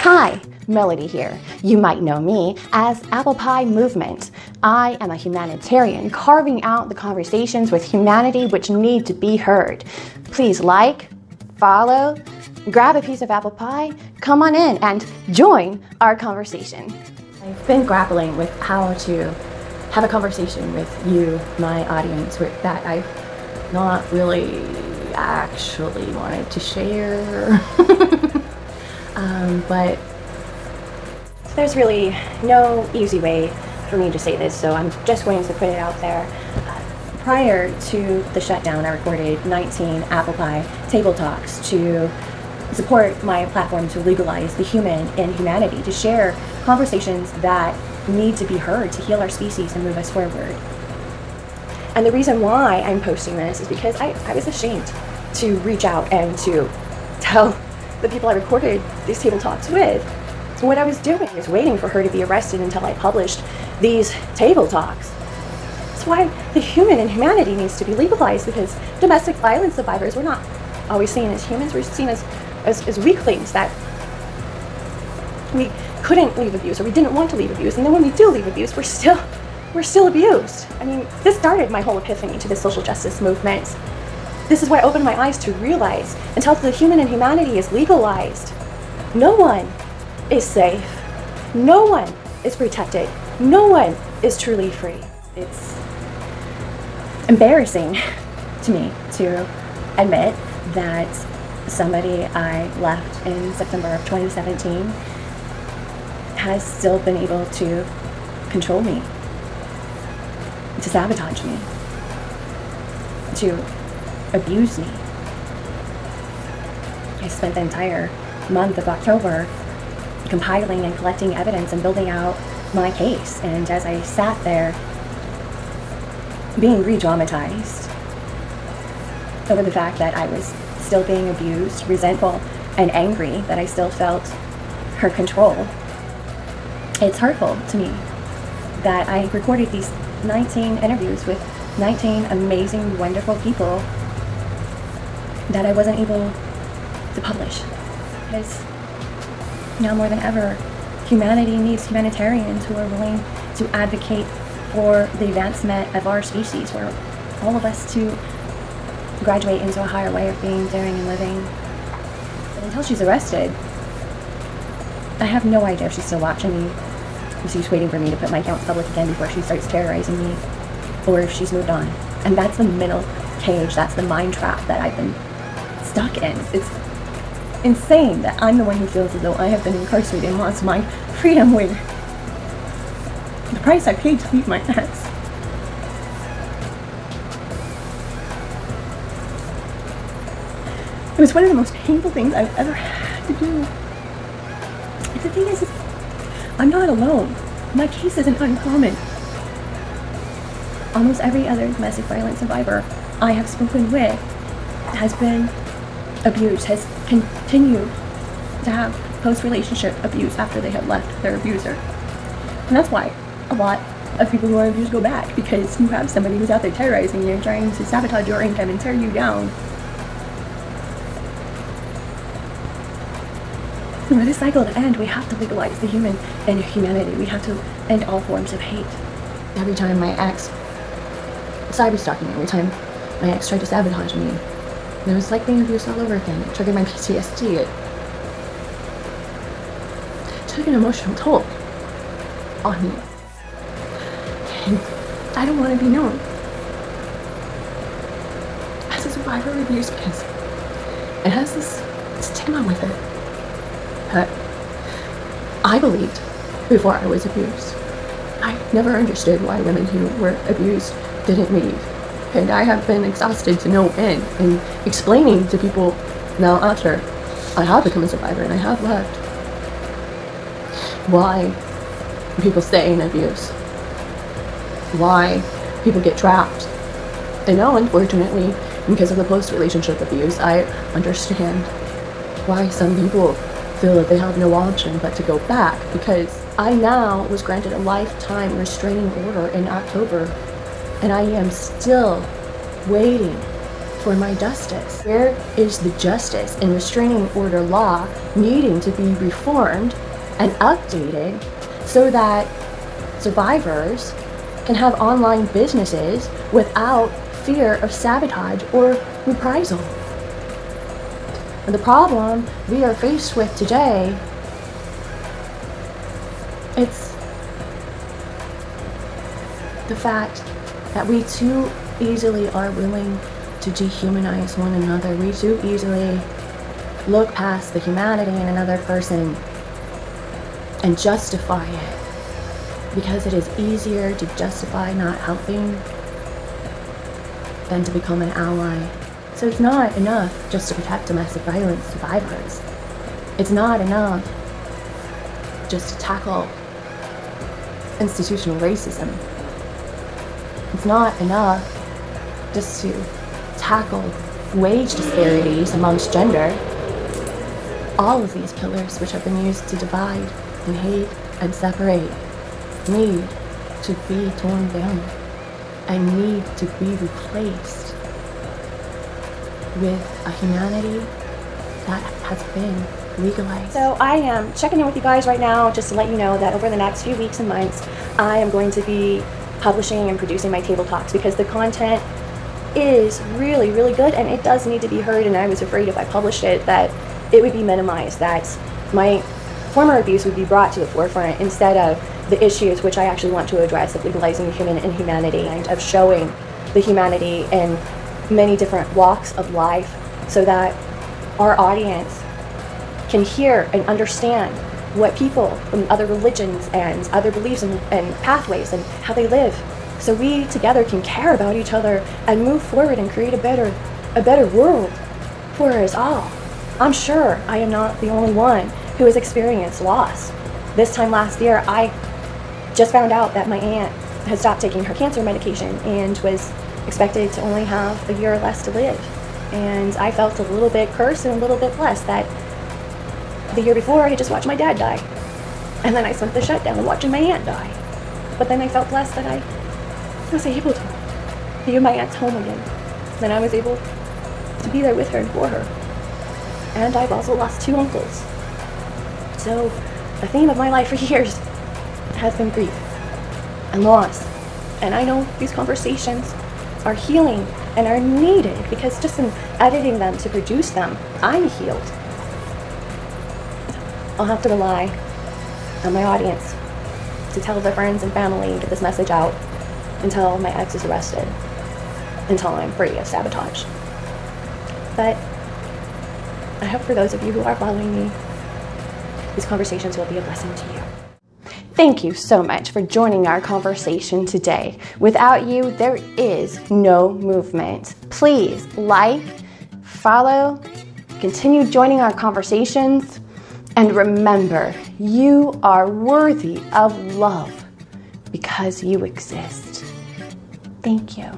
Hi, Melody here. You might know me as ApplePie Movement. I am a humanitarian carving out the conversations with humanity which need to be heard. Please like, follow, grab a piece of apple pie, come on in and join our conversation. I've been grappling with how to have a conversation with you, my audience, that I've not really actually wanted to share. But there's really no easy way for me to say this, so I'm just going to put it out there. Prior to the shutdown, I recorded 19 ApplePie Table Talks to support my platform to legalize the human in humanity, to share conversations that need to be heard to heal our species and move us forward. And the reason why I'm posting this is because I was ashamed to reach out and to tell the people I recorded these table talks with. So what I was doing is waiting for her to be arrested until I published these table talks. That's why the human in humanity needs to be legalized, because domestic violence survivors, we're not always seen as humans, we're seen as weaklings, that we couldn't leave abuse or we didn't want to leave abuse, and then when we do leave abuse, we're still abused. I mean, this started my whole epiphany to the social justice movement. This is what opened my eyes to realize, until the human in humanity is legalized, no one is safe, no one is protected, no one is truly free. It's embarrassing to me to admit that somebody I left in September of 2017 has still been able to control me, to sabotage me, to abuse me. I spent the entire month of October compiling and collecting evidence and building out my case, and as I sat there being re-traumatized over the fact that I was still being abused, resentful and angry that I still felt her control, it's hurtful to me that I recorded these 19 interviews with 19 amazing, wonderful people that I wasn't able to publish. Because now more than ever, humanity needs humanitarians who are willing to advocate for the advancement of our species, for all of us to graduate into a higher way of being, doing, and living. But until she's arrested, I have no idea if she's still watching me, if she's waiting for me to put my accounts public again before she starts terrorizing me, or if she's moved on. And that's the mental cage, that's the mind trap that I've been stuck in. It's insane that I'm the one who feels as though I have been incarcerated and lost my freedom with the price I paid to leave my ex. It was one of the most painful things I've ever had to do. And the thing is, I'm not alone. My case isn't uncommon. Almost every other domestic violence survivor I have spoken with has been abused, has continued to have post-relationship abuse after they have left their abuser. And that's why a lot of people who are abused go back, because you have somebody who's out there terrorizing you and trying to sabotage your income and tear you down. For this cycle to end, we have to legalize the human and humanity. We have to end all forms of hate. Every time my ex cyberstalking me, every time my ex tried to sabotage me, it was like being abused all over again. It triggered my PTSD. It took an emotional toll on me. And I don't want to be known as a survivor of abuse, because it has this stigma with it. But I believed before I was abused. I never understood why women who were abused didn't leave. And I have been exhausted to no end in explaining to people now after I have become a survivor and I have left, why people stay in abuse, why people get trapped. And now, unfortunately, because of the post-relationship abuse, I understand why some people feel that they have no option but to go back, because I now was granted a lifetime restraining order in October, and I am still waiting for my justice? Where is the justice in restraining order law needing to be reformed and updated so that survivors can have online businesses without fear of sabotage or reprisal? And the problem we are faced with today, it's the fact that we too easily are willing to dehumanize one another. We too easily look past the humanity in another person and justify it, because it is easier to justify not helping than to become an ally. So it's not enough just to protect domestic violence survivors. It's not enough just to tackle institutional racism. It's not enough just to tackle wage disparities amongst gender. All of these pillars which have been used to divide and hate and separate need to be torn down and need to be replaced with a humanity that has been legalized. So I am checking in with you guys right now just to let you know that over the next few weeks and months, I am going to be publishing and producing my table talks, because the content is really, really good and it does need to be heard. And I was afraid if I published it that it would be minimized, that my former abuse would be brought to the forefront instead of the issues which I actually want to address of legalizing the human inhumanity and of showing the humanity in many different walks of life, so that our audience can hear and understand what people from other religions and other beliefs and pathways and how they live, so we together can care about each other and move forward and create a better world for us all. I'm sure I am not the only one who has experienced loss. This time last year, I just found out that my aunt had stopped taking her cancer medication and was expected to only have a year less to live. And I felt a little bit cursed and a little bit blessed that the year before I had just watched my dad die. And then I spent the shutdown watching my aunt die. But then I felt blessed that I was able to be in my aunt's home again. Then I was able to be there with her and for her. And I've also lost 2 uncles. So the theme of my life for years has been grief and loss. And I know these conversations are healing and are needed, because just in editing them to produce them, I'm healed. I'll have to rely on my audience to tell their friends and family and get this message out until my ex is arrested, until I'm free of sabotage. But I hope for those of you who are following me, these conversations will be a blessing to you. Thank you so much for joining our conversation today. Without you, there is no movement. Please like, follow, continue joining our conversations, and remember, you are worthy of love because you exist. Thank you.